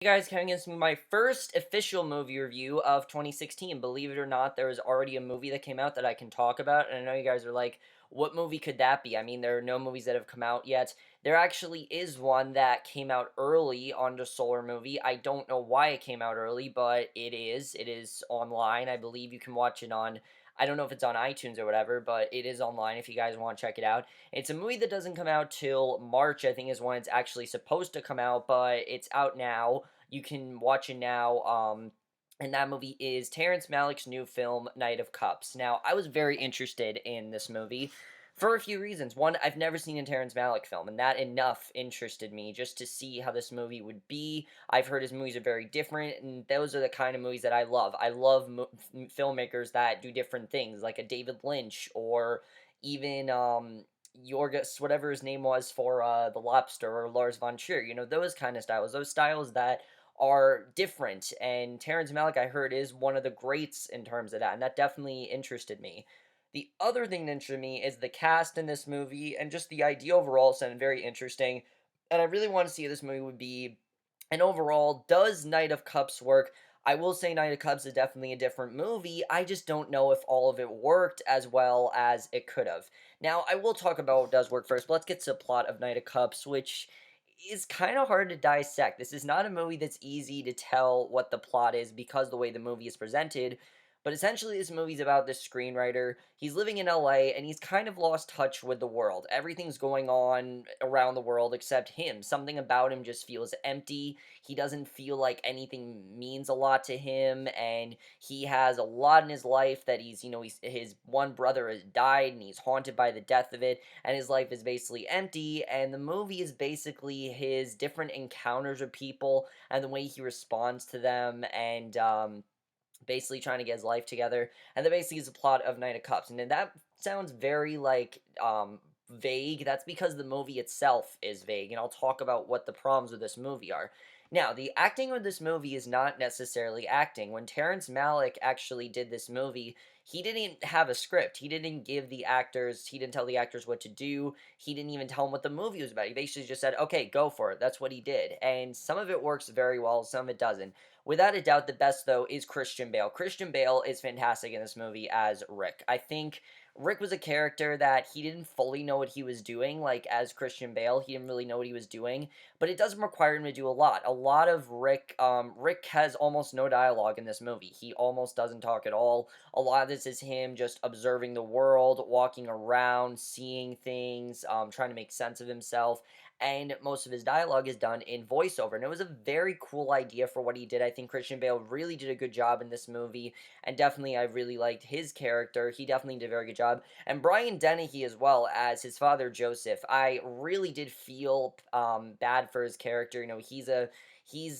Hey guys, coming in my first official movie review of 2016. Believe it or not, there is already a movie that came out that I can talk about, and I know you guys are like, what movie could that be? I mean, there are no movies that have come out yet. There actually is one that came out early on the Solar movie. I don't know why it came out early, but it is. It is online. I believe you can watch it on, I don't know if it's on iTunes or whatever, but it is online if you guys want to check it out. It's a movie that doesn't come out till March, I think is when it's actually supposed to come out, but it's out now. You can watch it now. And that movie is Terrence Malick's new film, Knight of Cups. Now, I was very interested in this movie for a few reasons. One, I've never seen a Terrence Malick film, and that enough interested me just to see how this movie would be. I've heard his movies are very different, and those are the kind of movies that I love. I love filmmakers that do different things, like a David Lynch or even Yorgos, whatever his name was for The Lobster, or Lars von Trier. You know, those kind of styles. Those styles that are different. And Terrence Malick, I heard, is one of the greats in terms of that, and that definitely interested me. The other thing that interested me is the cast in this movie, and just the idea overall sounded very interesting. And I really want to see how this movie would be. And overall, does Knight of Cups work? I will say Knight of Cups is definitely a different movie. I just don't know if all of it worked as well as it could have. Now, I will talk about what does work first, but let's get to the plot of Knight of Cups, which is kind of hard to dissect. This is not a movie that's easy to tell what the plot is because the way the movie is presented. But essentially, this movie's about this screenwriter. He's living in LA and he's kind of lost touch with the world. Everything's going on around the world except him. Something about him just feels empty. He doesn't feel like anything means a lot to him, and he has a lot in his life that his one brother has died and he's haunted by the death of it, and his life is basically empty. And the movie is basically his different encounters with people and the way he responds to them, and basically trying to get his life together. And that basically is the plot of Knight of Cups. And then that sounds very like vague. That's because the movie itself is vague, and I'll talk about what the problems with this movie are. Now, the acting with this movie is not necessarily acting. When Terrence Malick actually did this movie, he didn't have a script. He didn't he didn't tell the actors what to do. He didn't even tell them what the movie was about. He basically just said, okay, go for it. That's what he did. And some of it works very well, some of it doesn't. Without a doubt, the best, though, is Christian Bale. Christian Bale is fantastic in this movie as Rick. I think Rick was a character that he didn't fully know what he was doing, like, as Christian Bale. He didn't really know what he was doing, but it doesn't require him to do a lot. A lot of Rick has almost no dialogue in this movie. He almost doesn't talk at all. A lot of this is him just observing the world, walking around, seeing things, trying to make sense of himself, and most of his dialogue is done in voiceover. And it was a very cool idea for what he did. I think Christian Bale really did a good job in this movie, and definitely I really liked his character. He definitely did a very good job. And Brian Dennehy as well as his father Joseph. I really did feel bad for his character. You know, he's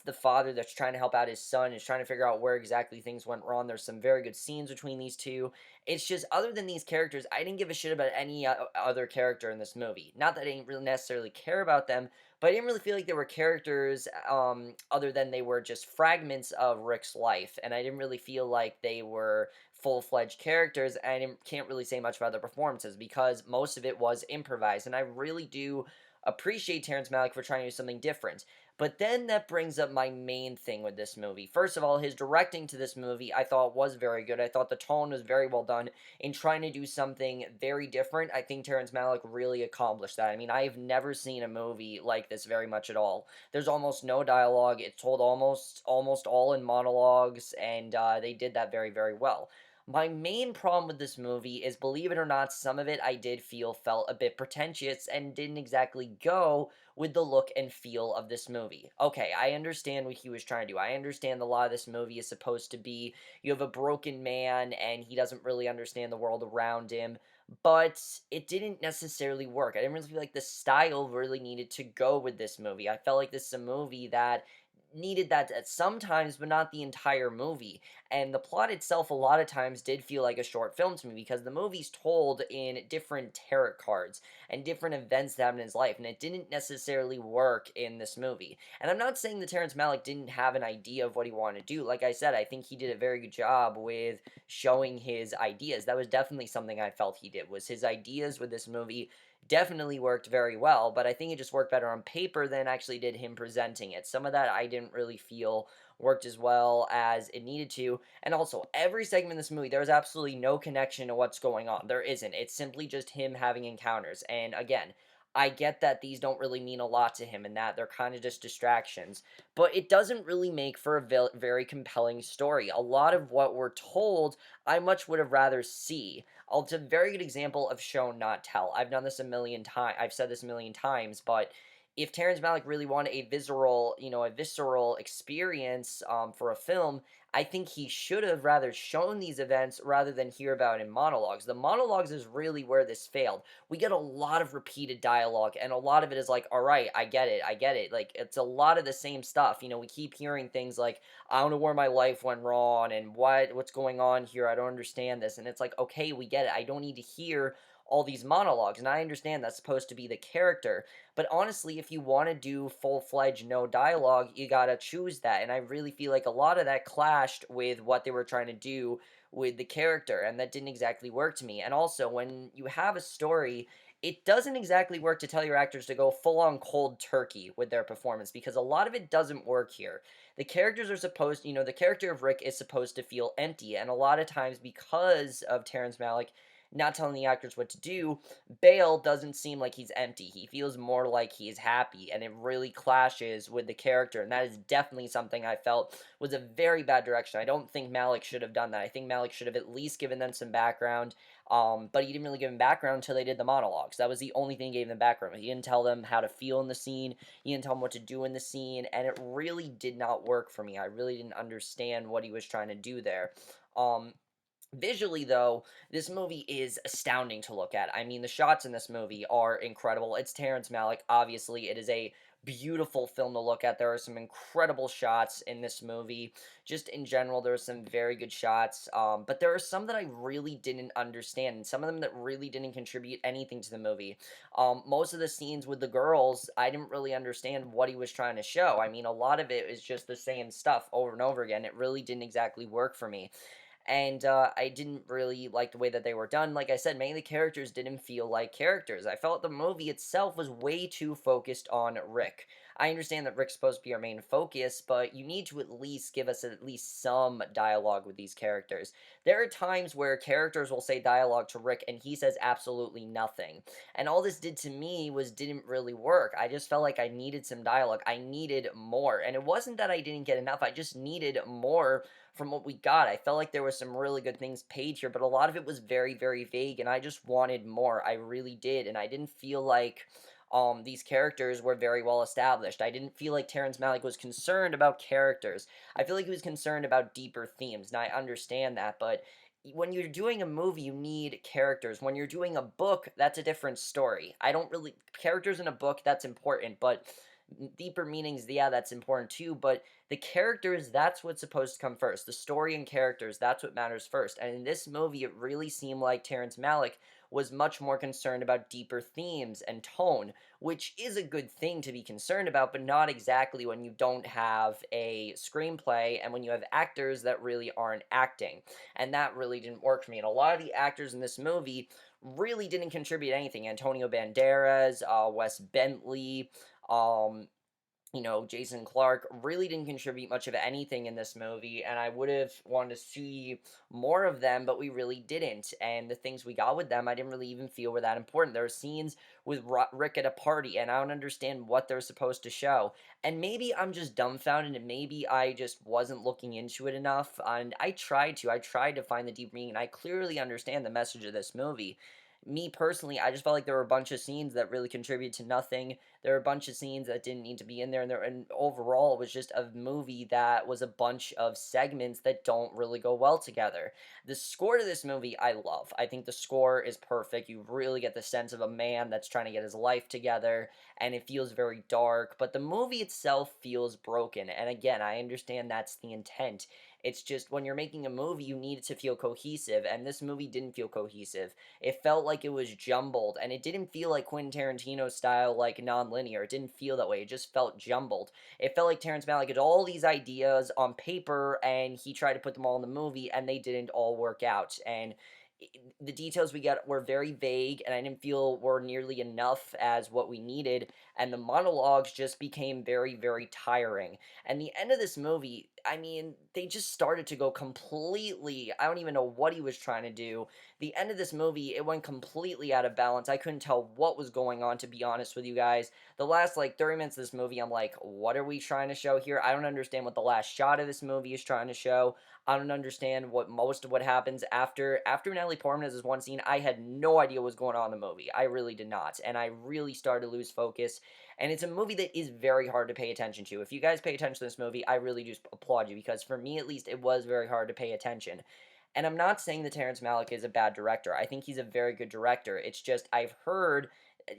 the father that's trying to help out his son, is trying to figure out where exactly things went wrong. There's some very good scenes between these two. It's just, other than these characters, I didn't give a shit about any other character in this movie. Not that I didn't really necessarily care about them, but I didn't really feel like they were characters other than they were just fragments of Rick's life, and I didn't really feel like they were full-fledged characters, and I can't really say much about their performances because most of it was improvised, and I really do appreciate Terrence Malick for trying to do something different. But then that brings up my main thing with this movie. First of all, his directing to this movie I thought was very good. I thought the tone was very well done in trying to do something very different. I think Terrence Malick really accomplished that. I mean, I've never seen a movie like this very much at all. There's almost no dialogue. It's told almost all in monologues, and they did that very, very well. My main problem with this movie is, believe it or not, some of it I did feel felt a bit pretentious and didn't exactly go with the look and feel of this movie. Okay, I understand what he was trying to do. I understand a lot of this movie is supposed to be, you have a broken man and he doesn't really understand the world around him, but it didn't necessarily work. I didn't really feel like the style really needed to go with this movie. I felt like this is a movie that needed that at sometimes, but not the entire movie. And the plot itself, a lot of times, did feel like a short film to me because the movie's told in different tarot cards and different events that happened in his life, and it didn't necessarily work in this movie. And I'm not saying that Terrence Malick didn't have an idea of what he wanted to do. Like I said, I think he did a very good job with showing his ideas. That was definitely something I felt he did, was his ideas with this movie definitely worked very well, but I think it just worked better on paper than actually did him presenting it. Some of that I didn't really feel worked as well as it needed to. And also, every segment in this movie, there's absolutely no connection to what's going on. There isn't. It's simply just him having encounters. And again, I get that these don't really mean a lot to him and that they're kind of just distractions, but it doesn't really make for a very compelling story. A lot of what we're told, I much would have rather see. It's a very good example of show not tell. I've done this a million times. I've said this a million times, but if Terrence Malick really wanted a visceral experience for a film, I think he should have rather shown these events rather than hear about in monologues. The monologues is really where this failed. We get a lot of repeated dialogue, and a lot of it is like, all right, I get it, I get it. Like, it's a lot of the same stuff. We keep hearing things like, I don't know where my life went wrong and what's going on here. I don't understand this. And it's like, okay, we get it. I don't need to hear all these monologues. And I understand that's supposed to be the character. But honestly, if you want to do full-fledged no dialogue, you gotta choose that. And I really feel like a lot of that clashed with what they were trying to do with the character, and that didn't exactly work to me. And also, when you have a story, it doesn't exactly work to tell your actors to go full on cold turkey with their performance because a lot of it doesn't work here. The characters are the character of Rick is supposed to feel empty, and a lot of times because of Terrence Malick not telling the actors what to do, Bale doesn't seem like he's empty. He feels more like he's happy, and it really clashes with the character, and that is definitely something I felt was a very bad direction. I don't think Malick should have done that. I think Malick should have at least given them some background, but he didn't really give them background until they did the monologues. That was the only thing he gave them background. He didn't tell them how to feel in the scene. He didn't tell them what to do in the scene, and it really did not work for me. I really didn't understand what he was trying to do there. Um, Visually, though, this movie is astounding to look at. I mean, the shots in this movie are incredible. It's Terrence Malick. Obviously, it is a beautiful film to look at. There are some incredible shots in this movie. Just in general, there are some very good shots. But there are some that I really didn't understand, and some of them that really didn't contribute anything to the movie. Most of the scenes with the girls, I didn't really understand what he was trying to show. I mean, a lot of it is just the same stuff over and over again. It really didn't exactly work for me, and I didn't really like the way that they were done. Like I said, many of the characters didn't feel like characters. I felt the movie itself was way too focused on Rick. I understand that Rick's supposed to be our main focus, but you need to at least give us at least some dialogue with these characters. There are times where characters will say dialogue to Rick and he says absolutely nothing. And all this did to me was didn't really work. I just felt like I needed some dialogue. I needed more. And it wasn't that I didn't get enough, I just needed more from what we got. I felt like there was some really good things paid here, but a lot of it was very, very vague, and I just wanted more. I really did, and I didn't feel like these characters were very well established. I didn't feel like Terrence Malick was concerned about characters. I feel like he was concerned about deeper themes, and I understand that, but when you're doing a movie, you need characters. When you're doing a book, that's a different story. I don't really characters in a book, that's important, but deeper meanings, yeah, that's important too, but the characters, that's what's supposed to come first. The story and characters, that's what matters first. And in this movie, it really seemed like Terrence Malick was much more concerned about deeper themes and tone, which is a good thing to be concerned about, but not exactly when you don't have a screenplay and when you have actors that really aren't acting. And that really didn't work for me. And a lot of the actors in this movie really didn't contribute anything. Antonio Banderas, Wes Bentley, um, Jason Clark really didn't contribute much of anything in this movie, and I would have wanted to see more of them, but we really didn't. And the things we got with them, I didn't really even feel were that important. There are scenes with Rick at a party, and I don't understand what they're supposed to show. And maybe I'm just dumbfounded, and maybe I just wasn't looking into it enough. And I tried to find the deep meaning, and I clearly understand the message of this movie. Me personally, I just felt like there were a bunch of scenes that really contributed to nothing. There were a bunch of scenes that didn't need to be in there, and overall, it was just a movie that was a bunch of segments that don't really go well together. The score to this movie, I love. I think the score is perfect. You really get the sense of a man that's trying to get his life together, and it feels very dark, but the movie itself feels broken. And again, I understand that's the intent. It's just when you're making a movie, you need it to feel cohesive, and this movie didn't feel cohesive. It felt like it was jumbled, and it didn't feel like Quentin Tarantino style, like non-linear. It didn't feel that way. It just felt jumbled. It felt like Terrence Malick had all these ideas on paper, and he tried to put them all in the movie, and they didn't all work out. And the details we got were very vague, and I didn't feel were nearly enough as what we needed, and the monologues just became very, very tiring. And the end of this movie, I mean, they just started to go completely, I don't even know what he was trying to do. The end of this movie, it went completely out of balance. I couldn't tell what was going on, to be honest with you guys. The last like 30 minutes of this movie, I'm like, what are we trying to show here? I don't understand what the last shot of this movie is trying to show. I don't understand what most of what happens after Natalie Portman has this one scene. I had no idea what was going on in the movie. I really did not, and I really started to lose focus. And it's a movie that is very hard to pay attention to. If you guys pay attention to this movie, I really do applaud you, because for me at least, it was very hard to pay attention. And I'm not saying that Terrence Malick is a bad director. I think he's a very good director. It's just I've heard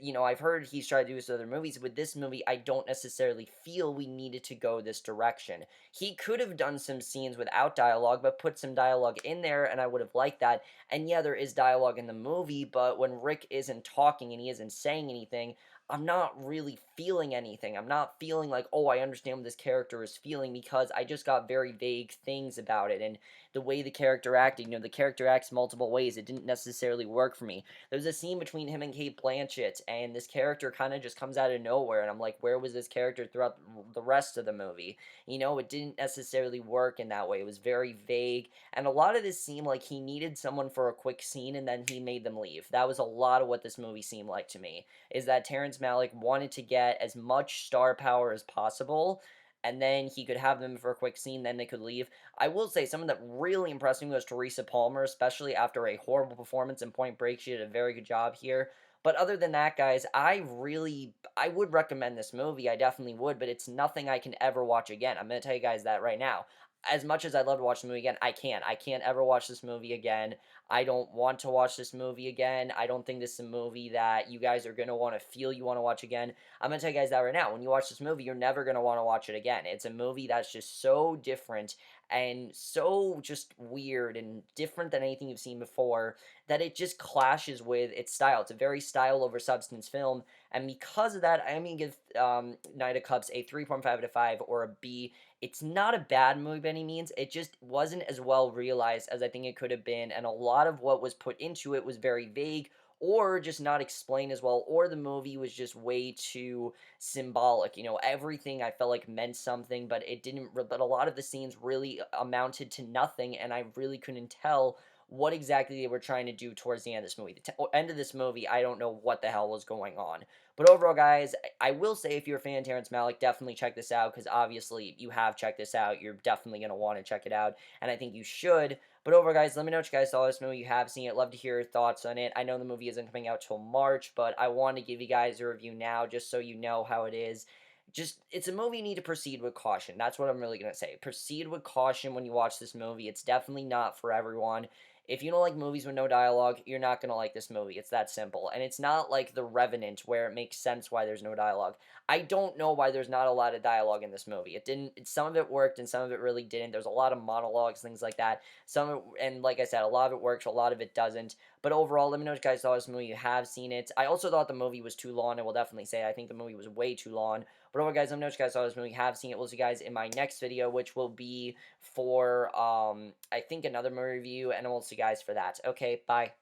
he's tried to do this with other movies. With this movie, I don't necessarily feel we needed to go this direction. He could have done some scenes without dialogue, but put some dialogue in there, and I would have liked that. And yeah, there is dialogue in the movie, but when Rick isn't talking and he isn't saying anything, I'm not really feeling anything. I'm not feeling like, oh, I understand what this character is feeling, because I just got very vague things about it. And the way the character acted, the character acts multiple ways. It didn't necessarily work for me. There's a scene between him and Cate Blanchett, and this character kind of just comes out of nowhere, and I'm like, where was this character throughout the rest of the movie? It didn't necessarily work in that way. It was very vague, and a lot of this seemed like he needed someone for a quick scene, and then he made them leave. That was a lot of what this movie seemed like to me, is that Terrence Malick wanted to get as much star power as possible, and then he could have them for a quick scene, then they could leave. I will say someone that really impressed me was Teresa Palmer, especially after a horrible performance in Point Break. She did a very good job here. But other than that, guys, I would recommend this movie. I definitely would, but it's nothing I can ever watch again. I'm going to tell you guys that right now. As much as I'd love to watch the movie again, I can't. I can't ever watch this movie again. I don't want to watch this movie again. I don't think this is a movie that you guys are going to want to feel you want to watch again. I'm going to tell you guys that right now. When you watch this movie, you're never going to want to watch it again. It's a movie that's just so different and so just weird and different than anything you've seen before, that it just clashes with its style. It's a very style over substance film, and because of that, I'm going to give Night of Cups a 3.5 out of 5 or a B. It's not a bad movie by any means. It just wasn't as well realized as I think it could have been, and a lot of what was put into it was very vague, or just not explained as well, or the movie was just way too symbolic. Everything I felt like meant something, but it didn't. But a lot of the scenes really amounted to nothing, and I really couldn't tell what exactly they were trying to do towards the end of this movie. The end of this movie, I don't know what the hell was going on. But overall, guys, I will say, if you're a fan of Terrence Malick, definitely check this out, because obviously you have checked this out. You're definitely going to want to check it out, and I think you should. But overall, guys, let me know what you guys saw this movie. You have seen it. Love to hear your thoughts on it. I know the movie isn't coming out till March, but I want to give you guys a review now, just so you know how it is. It's a movie you need to proceed with caution. That's what I'm really going to say. Proceed with caution when you watch this movie. It's definitely not for everyone. If you don't like movies with no dialogue, you're not going to like this movie. It's that simple. And it's not like The Revenant, where it makes sense why there's no dialogue. I don't know why there's not a lot of dialogue in this movie. Some of it worked and some of it really didn't. There's a lot of monologues, things like that. And like I said, a lot of it works, a lot of it doesn't. But overall, let me know what you guys thought of this movie. You have seen it. I also thought the movie was too long. I will definitely say I think the movie was way too long. But overall, guys, let me know what you guys thought of this movie. You have seen it. We'll see you guys in my next video, which will be for, I think, another movie review. And we'll see you guys for that. Okay, bye.